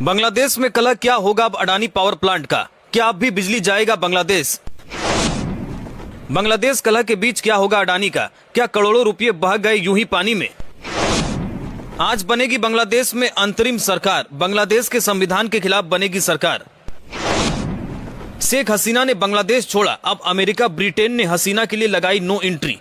बांग्लादेश में कल क्या होगा अब अडानी पावर प्लांट का? क्या अब भी बिजली जाएगा बांग्लादेश? बांग्लादेश कलह के बीच क्या होगा अडानी का? क्या करोड़ों रुपए बह गए यूं ही पानी में? आज बनेगी बांग्लादेश में अंतरिम सरकार। बांग्लादेश के संविधान के खिलाफ बनेगी सरकार। शेख हसीना ने बांग्लादेश छोड़ा, अब अमेरिका ब्रिटेन ने हसीना के लिए लगाई नो एंट्री।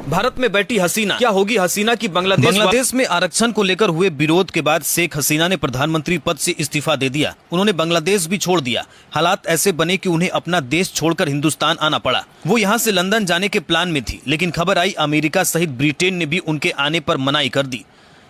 भारत में बैठी हसीना, क्या होगी हसीना की बांग्लादेश में आरक्षण को लेकर हुए विरोध के बाद शेख हसीना ने प्रधानमंत्री पद से इस्तीफा दे दिया। उन्होंने बांग्लादेश भी छोड़ दिया। हालात ऐसे बने कि उन्हें अपना देश छोड़कर हिंदुस्तान आना पड़ा। वो यहाँ से लंदन जाने के प्लान में थी, लेकिन खबर आई अमेरिका सहित ब्रिटेन ने भी उनके आने पर मनाही कर दी।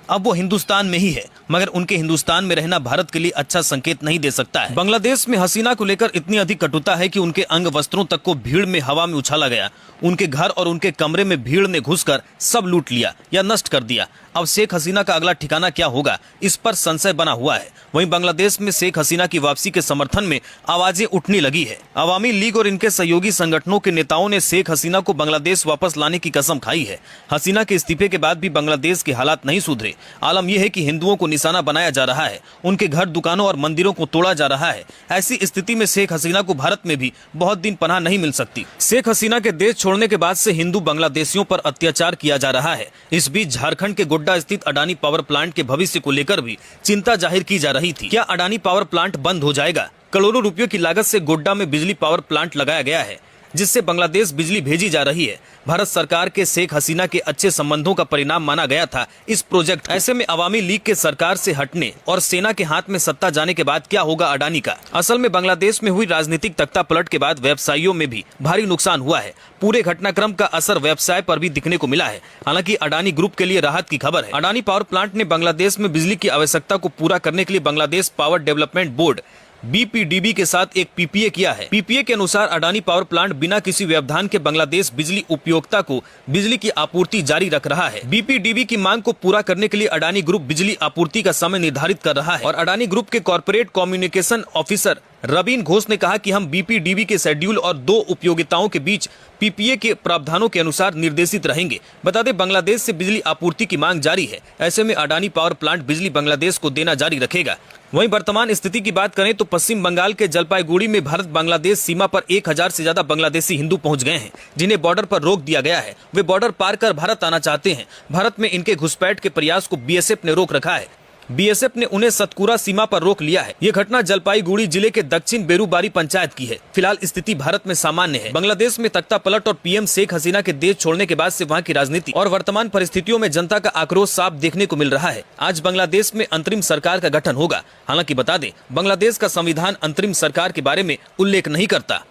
अब वो हिंदुस्तान में ही है, मगर उनके हिंदुस्तान में रहना भारत के लिए अच्छा संकेत नहीं दे सकता है। बांग्लादेश में हसीना को लेकर इतनी अधिक कटुता है कि उनके अंग वस्त्रों तक को भीड़ में हवा में उछाला गया। उनके घर और उनके कमरे में भीड़ ने घुसकर सब लूट लिया या नष्ट कर दिया। अब शेख हसीना का अगला ठिकाना क्या होगा, इस पर संशय बना हुआ है। वहीं बांग्लादेश में शेख हसीना की वापसी के समर्थन में आवाजें उठने लगी है। अवामी लीग और इनके सहयोगी संगठनों के नेताओं ने शेख हसीना को बांग्लादेश वापस लाने की कसम खाई है। हसीना के इस्तीफे के बाद भी बांग्लादेश के हालात नहीं सुधरे। आलम यह है कि हिंदुओं को निशाना बनाया जा रहा है, उनके घर, दुकानों और मंदिरों को तोड़ा जा रहा है। ऐसी स्थिति में शेख हसीना को भारत में भी बहुत दिन पनाह नहीं मिल सकती। शेख हसीना के देश छोड़ने के बाद से हिंदू बांग्लादेशियों पर अत्याचार किया जा रहा है। इस बीच झारखंड के गोड्डा स्थित अडानी पावर प्लांट के भविष्य को लेकर भी चिंता जाहिर की जा रही थी। क्या अडानी पावर प्लांट बंद हो जाएगा? करोड़ों रुपयों की लागत से गोड्डा में बिजली पावर प्लांट लगाया गया है, जिससे बांग्लादेश बिजली भेजी जा रही है। भारत सरकार के शेख हसीना के अच्छे संबंधों का परिणाम माना गया था इस प्रोजेक्ट। ऐसे में अवामी लीग के सरकार से हटने और सेना के हाथ में सत्ता जाने के बाद क्या होगा अडानी का? असल में बांग्लादेश में हुई राजनीतिक तख्तापलट के बाद व्यवसायियों में भी भारी नुकसान हुआ है। पूरे घटनाक्रम का असर व्यवसाय पर भी दिखने को मिला है। हालांकि अडानी ग्रुप के लिए राहत की खबर है। अडानी पावर प्लांट ने बांग्लादेश में बिजली की आवश्यकता को पूरा करने के लिए Bangladesh power development board BPDB के साथ एक PPA किया है। PPA के अनुसार अडानी पावर प्लांट बिना किसी व्यवधान के बांग्लादेश बिजली उपयोक्ता को बिजली की आपूर्ति जारी रख रहा है। BPDB की मांग को पूरा करने के लिए अडानी ग्रुप बिजली आपूर्ति का समय निर्धारित कर रहा है और अडानी ग्रुप के corporate communication officer Raveen Ghosh ने कहा कि हम BPDB के शेड्यूल और दो उपयोगिताओं के बीच PPA के प्रावधानों के अनुसार निर्देशित रहेंगे। बता दें, बांग्लादेश से बिजली आपूर्ति की मांग जारी है। ऐसे में अडानी पावर प्लांट बिजली बांग्लादेश को देना जारी रखेगा। वहीं वर्तमान स्थिति की बात करें तो पश्चिम बंगाल के जलपाईगुड़ी में भारत बांग्लादेश सीमा पर 1000 से ज्यादा बांग्लादेशी हिंदू पहुंच गए हैं, जिन्हें बॉर्डर पर रोक दिया गया है। वे बॉर्डर पार कर भारत आना चाहते हैं। भारत में इनके घुसपैठ के प्रयास को BSF ने रोक रखा है। BSF ने उन्हें सतकुरा सीमा पर रोक लिया है। ये घटना जलपाईगुड़ी जिले के दक्षिण बेरूबारी पंचायत की है। फिलहाल स्थिति भारत में सामान्य है। बांग्लादेश में तख्तापलट और PM शेख हसीना के देश छोड़ने के बाद से वहां की राजनीति और वर्तमान परिस्थितियों में जनता का आक्रोश साफ देखने को मिल रहा है। आज बांग्लादेश में अंतरिम सरकार का गठन होगा। हालांकि बता दें, बांग्लादेश का संविधान अंतरिम सरकार के बारे में उल्लेख नहीं करता।